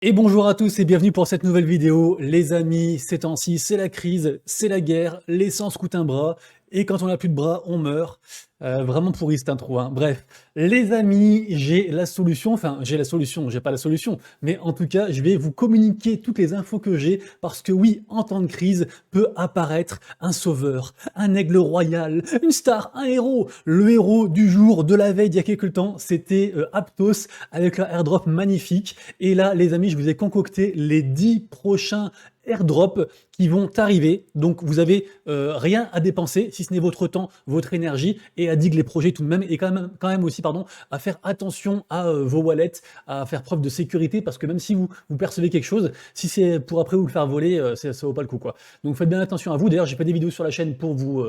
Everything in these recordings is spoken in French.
Et bonjour à tous et bienvenue pour cette nouvelle vidéo. Les amis, ces temps-ci, c'est la crise, c'est la guerre, l'essence coûte un bras, et quand on n'a plus de bras, on meurt. Vraiment pourri cette intro, hein. Bref, les amis, j'ai la solution, enfin j'ai la solution, j'ai pas la solution, mais en tout cas, je vais vous communiquer toutes les infos que j'ai, parce que oui, en temps de crise, peut apparaître un sauveur, un aigle royal, une star, un héros. Le héros du jour, de la veille, d'il y a quelques temps, c'était Aptos, avec un airdrop magnifique. Et là, les amis, je vous ai concocté les 10 prochains airdrops qui vont arriver. Donc, vous avez rien à dépenser, si ce n'est votre temps, votre énergie, et à dig les projets tout de même, et quand même aussi, pardon, à faire attention à vos wallets, à faire preuve de sécurité, parce que même si vous percevez quelque chose, si c'est pour après vous le faire voler, ça vaut pas le coup, quoi. Donc, faites bien attention à vous. D'ailleurs, j'ai fait des vidéos sur la chaîne pour vous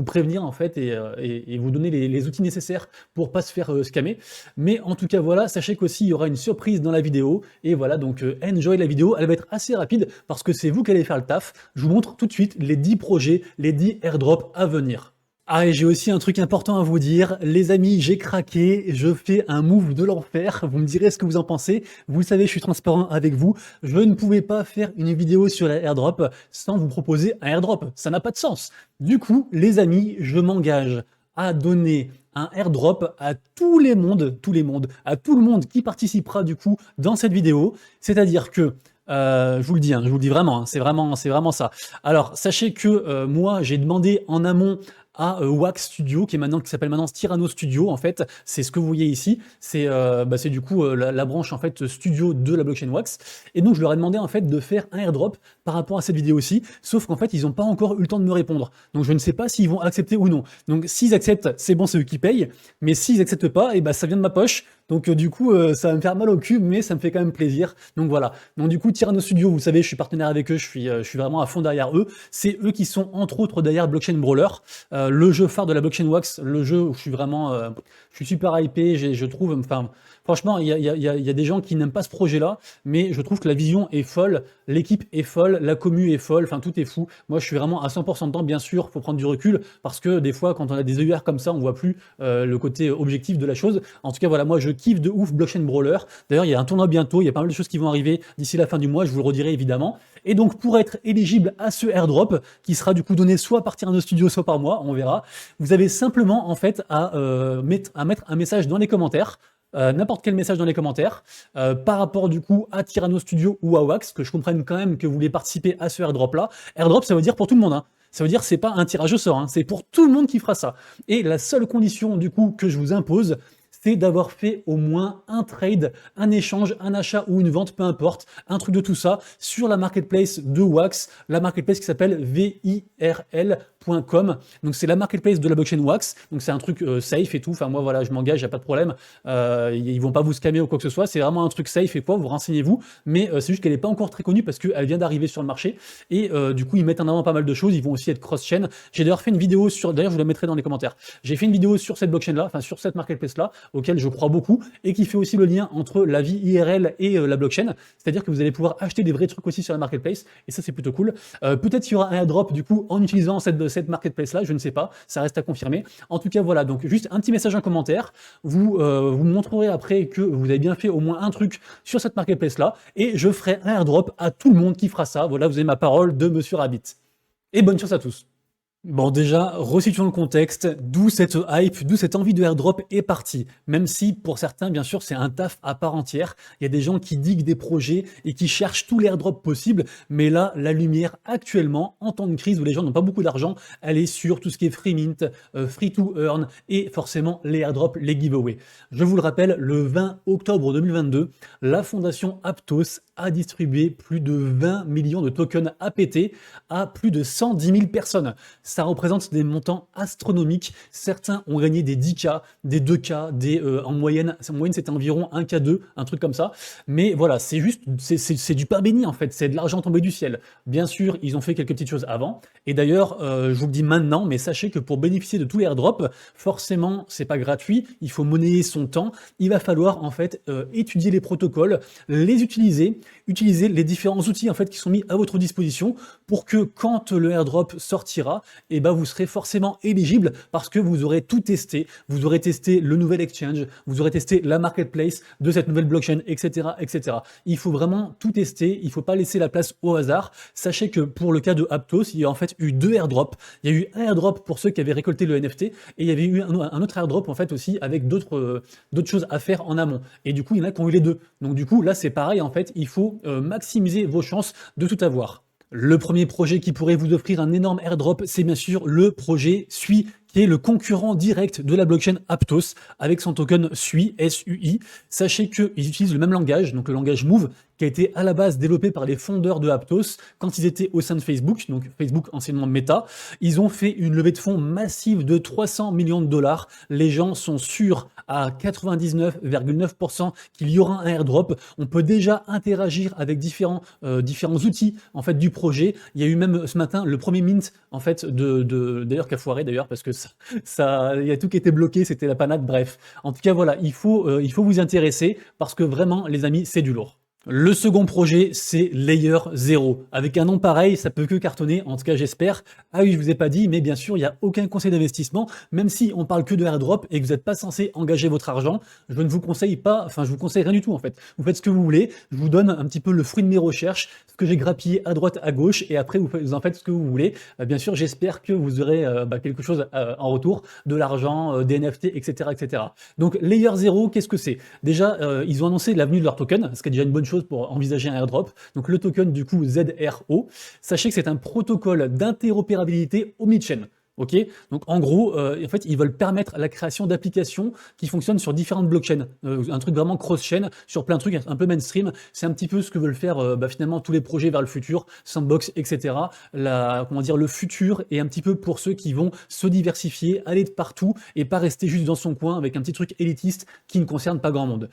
prévenir, en fait, et vous donner les outils nécessaires pour pas se faire scammer. Mais en tout cas, voilà, sachez qu'aussi, il y aura une surprise dans la vidéo. Et voilà, donc enjoy la vidéo. Elle va être assez rapide parce que c'est vous qui allez faire le taf. Je vous montre tout de suite les 10 projets, les 10 airdrops à venir. Ah, et j'ai aussi un truc important à vous dire. Les amis, j'ai craqué. Je fais un move de l'enfer. Vous me direz ce que vous en pensez. Vous le savez, je suis transparent avec vous. Je ne pouvais pas faire une vidéo sur la airdrop sans vous proposer un airdrop. Ça n'a pas de sens. Du coup, les amis, je m'engage à donner un airdrop à à tout le monde qui participera du coup dans cette vidéo. C'est-à-dire que je vous le dis, hein, je vous le dis vraiment, hein, c'est vraiment ça. Alors, sachez que moi, j'ai demandé en amont à Wax Studio, qui s'appelle maintenant Tyranno Studio, en fait, c'est ce que vous voyez ici, c'est du coup la branche en fait studio de la blockchain Wax, et donc je leur ai demandé en fait de faire un airdrop par rapport à cette vidéo-ci, sauf qu'en fait ils n'ont pas encore eu le temps de me répondre, donc je ne sais pas s'ils vont accepter ou non. Donc s'ils acceptent, c'est bon, c'est eux qui payent, mais s'ils acceptent pas, et ben ça vient de ma poche, donc du coup ça va me faire mal au cul, mais ça me fait quand même plaisir, donc voilà. Donc du coup, Tyranno Studio, vous savez, je suis partenaire avec eux, je suis vraiment à fond derrière eux. C'est eux qui sont entre autres derrière Blockchain Brawler, le jeu phare de la Blockchain Wax, le jeu où je suis vraiment, je suis super hypé, je trouve, enfin, franchement, il y a des gens qui n'aiment pas ce projet-là, mais je trouve que la vision est folle, l'équipe est folle, la commu est folle, enfin tout est fou. Moi, je suis vraiment à 100% dedans, bien sûr, faut prendre du recul, parce que des fois, quand on a des œillères comme ça, on voit plus le côté objectif de la chose. En tout cas, voilà, moi, je kiffe de ouf Blockchain Brawler. D'ailleurs, il y a un tournoi bientôt, il y a pas mal de choses qui vont arriver d'ici la fin du mois, je vous le redirai évidemment. Et donc, pour être éligible à ce airdrop, qui sera du coup donné soit par Tyranno Studio, soit par moi, on verra, vous avez simplement en fait à mettre un message dans les commentaires, n'importe quel message dans les commentaires, par rapport du coup à Tyranno Studio ou à Wax, que je comprenne quand même que vous voulez participer à ce airdrop là. Airdrop, ça veut dire pour tout le monde, hein. Ça veut dire c'est pas un tirage au sort, hein, c'est pour tout le monde qui fera ça. Et la seule condition du coup que je vous impose, c'est d'avoir fait au moins un trade, un échange, un achat ou une vente, peu importe, un truc de tout ça, sur la marketplace de Wax, la marketplace qui s'appelle virl.com. Donc c'est la marketplace de la blockchain Wax, donc c'est un truc safe et tout, enfin moi voilà, je m'engage, il n'y a pas de problème, ils vont pas vous scammer ou quoi que ce soit, c'est vraiment un truc safe et quoi, vous renseignez-vous, mais c'est juste qu'elle n'est pas encore très connue parce qu'elle vient d'arriver sur le marché, et du coup ils mettent en avant pas mal de choses, ils vont aussi être cross-chain. J'ai d'ailleurs fait une vidéo sur, d'ailleurs je vous la mettrai dans les commentaires, j'ai fait une vidéo sur cette blockchain là, enfin sur cette marketplace là, auquel je crois beaucoup, et qui fait aussi le lien entre la vie IRL et la blockchain, c'est-à-dire que vous allez pouvoir acheter des vrais trucs aussi sur la marketplace, et ça c'est plutôt cool. Peut-être qu'il y aura un airdrop du coup en utilisant cette marketplace là, je ne sais pas, ça reste à confirmer. En tout cas voilà, donc juste un petit message en commentaire, vous montrerez après que vous avez bien fait au moins un truc sur cette marketplace là, et je ferai un airdrop à tout le monde qui fera ça. Voilà, vous avez ma parole de Monsieur Rabbit. Et bonne chance à tous. Bon, déjà, resituons le contexte, d'où cette hype, d'où cette envie de airdrop est partie. Même si, pour certains, bien sûr, c'est un taf à part entière. Il y a des gens qui diguent des projets et qui cherchent tous les airdrops possibles. Mais là, la lumière, actuellement, en temps de crise où les gens n'ont pas beaucoup d'argent, elle est sur tout ce qui est free mint, free to earn et forcément les airdrops, les giveaways. Je vous le rappelle, le 20 octobre 2022, la fondation Aptos a distribué plus de 20 millions de tokens APT à plus de 110 000 personnes. Ça représente des montants astronomiques. Certains ont gagné des 10K, des 2K, en moyenne c'était environ 1K2, un truc comme ça. Mais voilà, c'est juste, c'est du pain béni en fait, c'est de l'argent tombé du ciel. Bien sûr, ils ont fait quelques petites choses avant. Et d'ailleurs, je vous le dis maintenant, mais sachez que pour bénéficier de tous les airdrops, forcément, c'est pas gratuit, il faut monnayer son temps. Il va falloir en fait étudier les protocoles, les utiliser, utilisez les différents outils en fait qui sont mis à votre disposition pour que quand le airdrop sortira, et ben vous serez forcément éligible parce que vous aurez tout testé, vous aurez testé le nouvel exchange, vous aurez testé la marketplace de cette nouvelle blockchain, etc., etc. Il faut vraiment tout tester, il ne faut pas laisser la place au hasard. Sachez que pour le cas de Aptos, il y a en fait eu 2 airdrops. Il y a eu un airdrop pour ceux qui avaient récolté le NFT et il y avait eu un autre airdrop en fait aussi avec d'autres choses à faire en amont. Et du coup, il y en a qui ont eu les deux. Donc du coup, là c'est pareil en fait, il faut maximiser vos chances de tout avoir. Le premier projet qui pourrait vous offrir un énorme airdrop, c'est bien sûr le projet SUI, qui est le concurrent direct de la blockchain Aptos, avec son token SUI, SUI. Sachez qu'ils utilisent le même langage, donc le langage Move, qui a été à la base développé par les fondeurs de Aptos quand ils étaient au sein de Facebook, donc Facebook anciennement Meta. Ils ont fait une levée de fonds massive de 300 millions de dollars. Les gens sont sûrs à 99,9% qu'il y aura un airdrop. On peut déjà interagir avec différents outils en fait du projet. Il y a eu même ce matin le premier mint en fait d'ailleurs qui a foiré d'ailleurs parce que il y a tout qui était bloqué, c'était la panade. Bref, en tout cas voilà, il faut vous y intéresser parce que vraiment les amis c'est du lourd. Le second projet, c'est Layer 0. Avec un nom pareil, ça peut que cartonner, en tout cas j'espère. Ah oui, je vous ai pas dit, mais bien sûr, il n'y a aucun conseil d'investissement, même si on parle que de airdrop et que vous n'êtes pas censé engager votre argent, je ne vous conseille pas, enfin je vous conseille rien du tout en fait. Vous faites ce que vous voulez, je vous donne un petit peu le fruit de mes recherches, ce que j'ai grappillé à droite, à gauche, et après vous en faites ce que vous voulez. Bien sûr, j'espère que vous aurez quelque chose en retour, de l'argent, des NFT, etc., etc. Donc Layer 0, qu'est-ce que c'est? Déjà, ils ont annoncé l'avenue de leur token, ce qui est déjà une bonne chose pour envisager un airdrop. Donc le token du coup ZRO, sachez que c'est un protocole d'interopérabilité omnichain. Ok, donc en gros, en fait, ils veulent permettre la création d'applications qui fonctionnent sur différentes blockchains. Un truc vraiment cross-chain, sur plein de trucs un peu mainstream. C'est un petit peu ce que veulent faire finalement tous les projets vers le futur, Sandbox, etc. Le futur est un petit peu pour ceux qui vont se diversifier, aller de partout et pas rester juste dans son coin avec un petit truc élitiste qui ne concerne pas grand monde.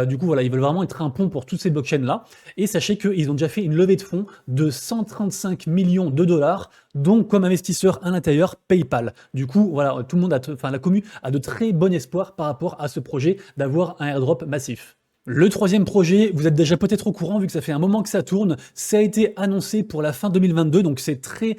Du coup, voilà, ils veulent vraiment être un pont pour toutes ces blockchains-là. Et sachez qu'ils ont déjà fait une levée de fonds de 135 millions de dollars, dont comme investisseur à l'intérieur PayPal. Du coup, voilà, tout le monde la commu a de très bon espoir par rapport à ce projet d'avoir un airdrop massif. Le troisième projet, vous êtes déjà peut-être au courant vu que ça fait un moment que ça tourne, ça a été annoncé pour la fin 2022, donc c'est très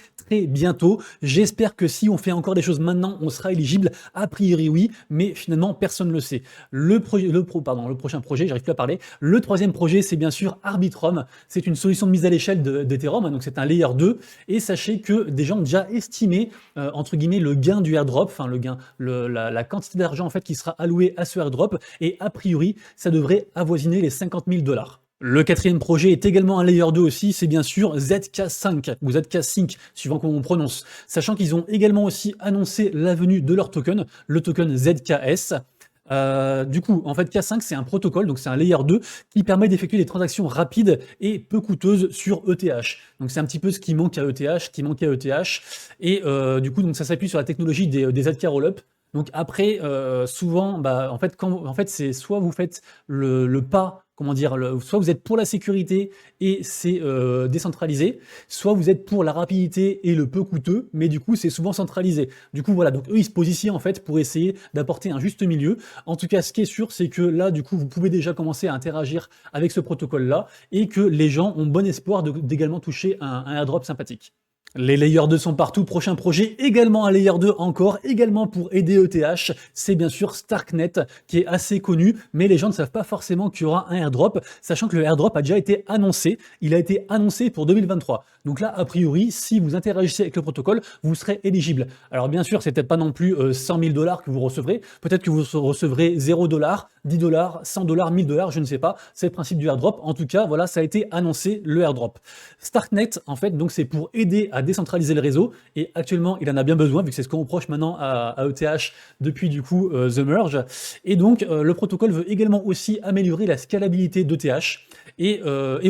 bientôt. J'espère que si on fait encore des choses maintenant, on sera éligible. A priori oui, mais finalement personne ne le sait. Le prochain projet, j'arrive plus à parler. Le troisième projet, c'est bien sûr Arbitrum. C'est une solution de mise à l'échelle d'Ethereum, donc c'est un layer 2. Et sachez que des gens ont déjà estimé entre guillemets le gain du airdrop, enfin le gain, la quantité d'argent en fait qui sera allouée à ce airdrop. Et a priori, ça devrait avoisiner les 50 000 $. Le quatrième projet est également un layer 2 aussi, c'est bien sûr ZK5 ou ZK5, suivant comment on prononce. Sachant qu'ils ont également aussi annoncé la venue de leur token, le token ZKS. Du coup, en fait, K5, c'est un protocole, donc c'est un layer 2 qui permet d'effectuer des transactions rapides et peu coûteuses sur ETH. Donc c'est un petit peu ce qui manque à ETH, Et du coup, donc ça s'appuie sur la technologie des ZK Rollup. Donc après, souvent, c'est soit vous faites le pas, soit vous êtes pour la sécurité et c'est décentralisé, soit vous êtes pour la rapidité et le peu coûteux, mais du coup c'est souvent centralisé. Du coup voilà, donc eux ils se positionnent en fait pour essayer d'apporter un juste milieu. En tout cas, ce qui est sûr, c'est que là du coup vous pouvez déjà commencer à interagir avec ce protocole-là et que les gens ont bon espoir d'également toucher un airdrop sympathique. Les layers 2 sont partout, prochain projet, également un layer 2 encore, également pour aider ETH, c'est bien sûr Starknet, qui est assez connu, mais les gens ne savent pas forcément qu'il y aura un airdrop, sachant que le airdrop a déjà été annoncé, il a été annoncé pour 2023. Donc là, a priori, si vous interagissez avec le protocole, vous serez éligible. Alors bien sûr, c'est peut-être pas non plus 100 000 $ que vous recevrez, peut-être que vous recevrez 0 $, 10 $, 100 $, 1000 $, je ne sais pas, c'est le principe du airdrop. En tout cas, voilà, ça a été annoncé, le airdrop. Starknet, en fait, donc c'est pour aider à décentraliser le réseau, et actuellement, il en a bien besoin, vu que c'est ce qu'on reproche maintenant à ETH depuis du coup The Merge. Et donc, le protocole veut également aussi améliorer la scalabilité d'ETH. Et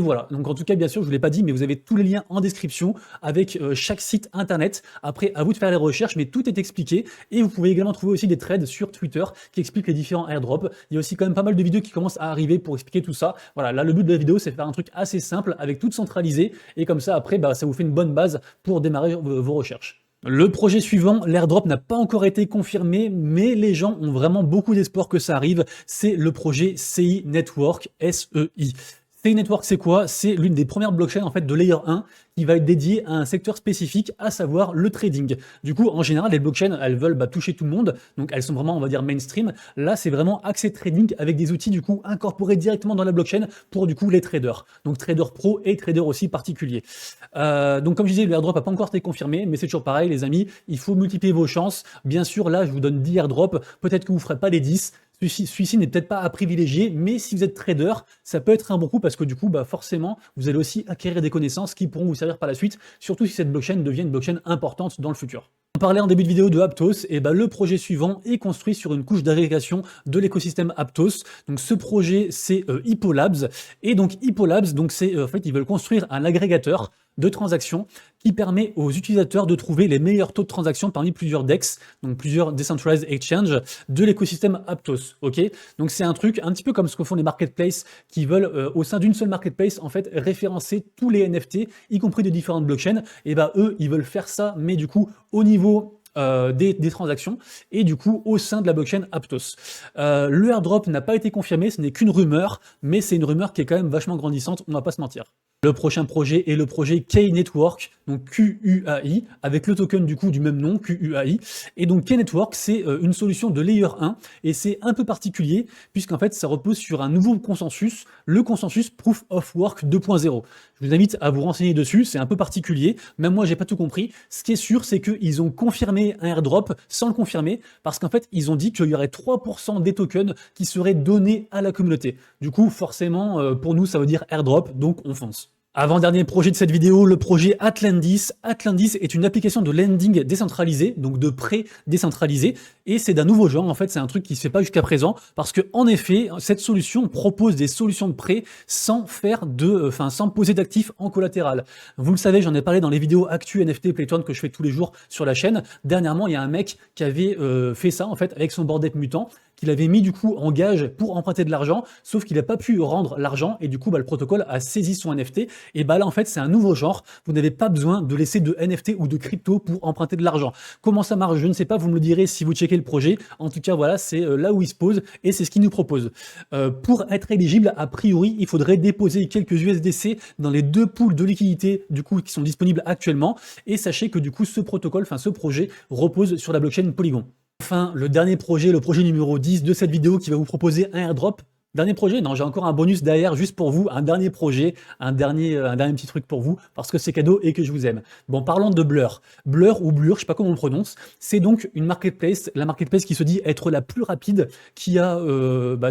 voilà, donc en tout cas, bien sûr, je ne vous l'ai pas dit, mais vous avez tous les liens en description avec chaque site internet. Après, à vous de faire les recherches, mais tout est expliqué. Et vous pouvez également trouver aussi des threads sur Twitter qui expliquent les différents airdrops. Il y a aussi quand même pas mal de vidéos qui commencent à arriver pour expliquer tout ça. Voilà, là, le but de la vidéo, c'est de faire un truc assez simple avec tout centralisé. Et comme ça, après, ça vous fait une bonne base pour démarrer vos recherches. Le projet suivant, l'airdrop n'a pas encore été confirmé, mais les gens ont vraiment beaucoup d'espoir que ça arrive. C'est le projet CI Network, SEI. CI Network, c'est quoi? C'est l'une des premières blockchains en fait de Layer 1 qui va être dédiée à un secteur spécifique, à savoir le trading. Du coup, en général, les blockchains, elles veulent toucher tout le monde, donc elles sont vraiment, on va dire, mainstream. Là, c'est vraiment accès trading avec des outils du coup incorporés directement dans la blockchain pour du coup les traders. Donc traders pro et traders aussi particuliers. Donc comme je disais, le airdrop n'a pas encore été confirmé, mais c'est toujours pareil, les amis, il faut multiplier vos chances. Bien sûr, là, je vous donne 10 airdrops, peut-être que vous ne ferez pas les 10. Celui-ci n'est peut-être pas à privilégier, mais si vous êtes trader, ça peut être un bon coup parce que du coup, forcément, vous allez aussi acquérir des connaissances qui pourront vous servir par la suite, surtout si cette blockchain devient une blockchain importante dans le futur. On parlait en début de vidéo de Aptos, et le projet suivant est construit sur une couche d'agrégation de l'écosystème Aptos. Donc ce projet, c'est Hippo Labs, et donc Hippo Labs, donc c'est en fait, ils veulent construire un agrégateur de transactions qui permet aux utilisateurs de trouver les meilleurs taux de transaction parmi plusieurs DEX, donc plusieurs Decentralized Exchange de l'écosystème Aptos. Ok, donc c'est un truc un petit peu comme ce que font les marketplaces qui veulent au sein d'une seule marketplace en fait référencer tous les NFT, y compris de différentes blockchains. Et eux, ils veulent faire ça, mais du coup au niveau des transactions et du coup au sein de la blockchain Aptos. Le airdrop n'a pas été confirmé, ce n'est qu'une rumeur, mais c'est une rumeur qui est quand même vachement grandissante, on va pas se mentir. Le prochain projet est le projet Key Network, donc QUAI, avec le token du coup du même nom, QUAI. Et donc Key Network, c'est une solution de Layer 1, et c'est un peu particulier, puisqu'en fait ça repose sur un nouveau consensus, le consensus Proof of Work 2.0. Je vous invite à vous renseigner dessus, c'est un peu particulier, même moi j'ai pas tout compris. Ce qui est sûr, c'est qu'ils ont confirmé un airdrop sans le confirmer, parce qu'en fait ils ont dit qu'il y aurait 3% des tokens qui seraient donnés à la communauté. Du coup forcément pour nous ça veut dire airdrop, donc on fonce. Avant-dernier projet de cette vidéo, le projet Atlantis. Atlantis est une application de lending décentralisée, donc de prêt décentralisé, et c'est d'un nouveau genre, en fait c'est un truc qui se fait pas jusqu'à présent, parce que en effet, cette solution propose des solutions de prêt sans sans poser d'actifs en collatéral. Vous le savez, j'en ai parlé dans les vidéos Actu NFT Playtone que je fais tous les jours sur la chaîne. Dernièrement, il y a un mec qui avait fait ça, en fait, avec son board ape mutant, qu'il avait mis du coup en gage pour emprunter de l'argent, sauf qu'il n'a pas pu rendre l'argent, et du coup le protocole a saisi son NFT, et là en fait c'est un nouveau genre, vous n'avez pas besoin de laisser de NFT ou de crypto pour emprunter de l'argent. Comment ça marche, je ne sais pas, vous me le direz si vous checkez le projet, en tout cas voilà, c'est là où il se pose, et c'est ce qu'il nous propose. Pour être éligible, a priori, il faudrait déposer quelques USDC dans les 2 pools de liquidités du coup qui sont disponibles actuellement, et sachez que du coup ce protocole, ce projet repose sur la blockchain Polygon. Enfin, le dernier projet, le projet numéro 10 de cette vidéo qui va vous proposer un airdrop. Dernier projet? Non, j'ai encore un bonus derrière juste pour vous, un dernier projet, un dernier petit truc pour vous, parce que c'est cadeau et que je vous aime. Bon, parlons de Blur. Blur ou Blur, je sais pas comment on le prononce, c'est donc une marketplace, la marketplace qui se dit être la plus rapide, qui a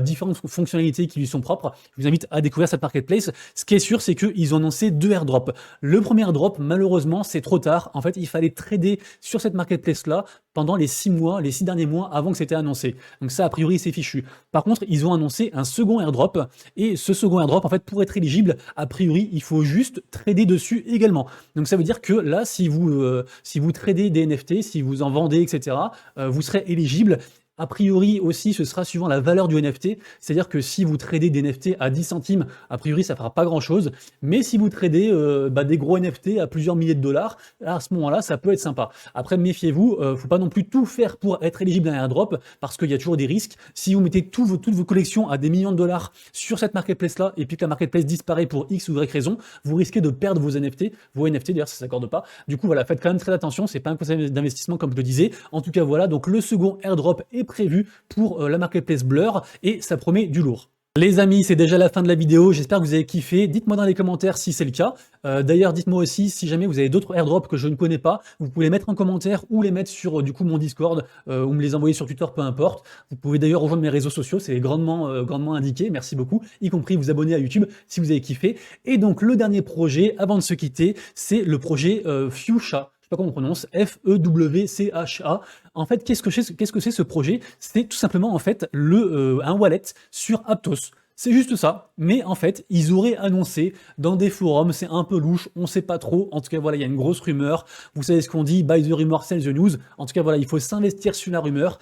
différentes fonctionnalités qui lui sont propres. Je vous invite à découvrir cette marketplace. Ce qui est sûr, c'est qu'ils ont annoncé 2 airdrops. Le premier airdrop, malheureusement, c'est trop tard. En fait, il fallait trader sur cette marketplace-là pendant les 6 mois, les 6 derniers mois avant que c'était annoncé. Donc ça, a priori, c'est fichu. Par contre, ils ont annoncé un second airdrop, et ce second airdrop, en fait, pour être éligible, a priori, il faut juste trader dessus également. Donc ça veut dire que là, si vous tradez des NFT, si vous en vendez, etc., vous serez éligible. A priori aussi, ce sera suivant la valeur du NFT, c'est-à-dire que si vous tradez des NFT à 10 centimes, a priori ça fera pas grand-chose, mais si vous tradez des gros NFT à plusieurs milliers de dollars, à ce moment-là, ça peut être sympa. Après, méfiez-vous, faut pas non plus tout faire pour être éligible à un airdrop, parce qu'il y a toujours des risques. Si vous mettez toutes vos collections à des millions de dollars sur cette marketplace-là, et puis que la marketplace disparaît pour X ou Y raison, vous risquez de perdre vos NFT. Vos NFT, d'ailleurs, ça s'accorde pas. Du coup, voilà, faites quand même très attention, c'est pas un conseil d'investissement comme je le disais. En tout cas, voilà, donc le second airdrop est prévu pour la marketplace Blur, et ça promet du lourd. Les amis, c'est déjà la fin de la vidéo, j'espère que vous avez kiffé. Dites-moi dans les commentaires si c'est le cas. D'ailleurs, dites-moi aussi si jamais vous avez d'autres airdrops que je ne connais pas, vous pouvez les mettre en commentaire ou les mettre sur du coup mon Discord ou me les envoyer sur Twitter, peu importe. Vous pouvez d'ailleurs rejoindre mes réseaux sociaux, c'est grandement indiqué, merci beaucoup, y compris vous abonner à YouTube si vous avez kiffé. Et donc le dernier projet, avant de se quitter, c'est le projet Fuchsia. Pas comment on prononce, F-E-W-C-H-A. En fait, qu'est-ce que c'est ce projet? C'est tout simplement en fait un wallet sur Aptos. C'est juste ça, mais en fait, ils auraient annoncé dans des forums, c'est un peu louche, on sait pas trop, en tout cas voilà, il y a une grosse rumeur, vous savez ce qu'on dit, buy the rumor, sell the news, en tout cas voilà, il faut s'investir sur la rumeur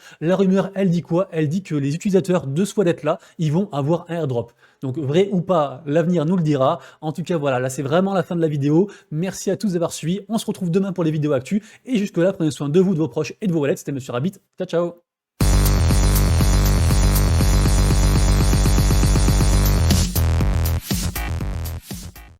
elle dit quoi? Elle dit que les utilisateurs de ce wallet-là, ils vont avoir un airdrop. Donc vrai ou pas, l'avenir nous le dira, en tout cas voilà, là c'est vraiment la fin de la vidéo, merci à tous d'avoir suivi, on se retrouve demain pour les vidéos actu, et jusque là, prenez soin de vous, de vos proches et de vos wallets, c'était Monsieur Rabbit, ciao ciao.